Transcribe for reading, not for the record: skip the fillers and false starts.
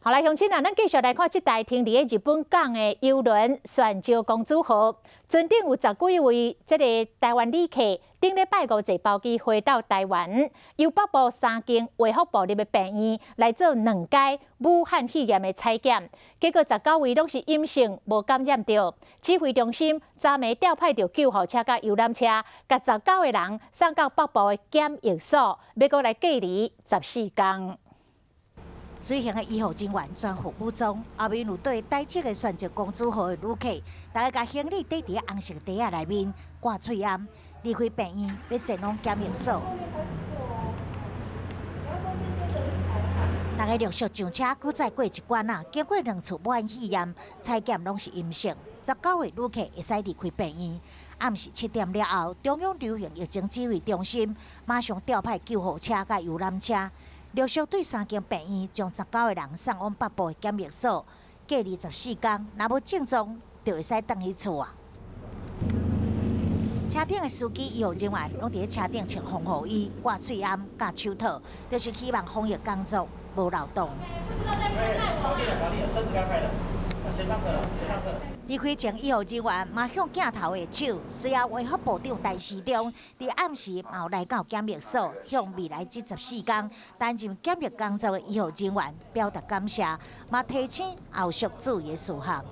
好来，乡亲啊，咱继续来看这台停伫日本港的游轮泉州公主号，船顶有10几位这个台湾旅客，顶礼拜5坐包机回到台湾，由北部3间卫福部入的病院来做2阶武汉肺炎的采检，结果19位拢是阴性，无感染到。指挥中心昨暝调派着救护车甲游览车，甲19个人送到北部的检疫所，要搁来隔离14天。 随行的医护人员全副武装，后面有对待机的泉州公主号的旅客，大家把行李堆伫红色袋仔内面，挂喙罨，离开病院要前往检疫所。大家陆续上车，搁再过一关啊，经过2次武汉肺炎采检拢是阴性，19位旅客会使离开病院。暗时7点了后，中央流行疫情指挥中心马上调派救护车甲游览车。 陆续对3间病院将19个人送往北部的检疫所隔离14天，若无症状就会使回去厝啊。车顶的司机、医护人员拢伫车顶穿防护衣、挂喙罨、甲手套，就是希望防疫工作无漏洞。离开前，医护人员嘛向镜头的手，随后卫福部长陈时中伫暗时嘛有来到检疫所，向未来这14天担任检疫工作的医护人员表达感谢，嘛提醒后续注意的事项。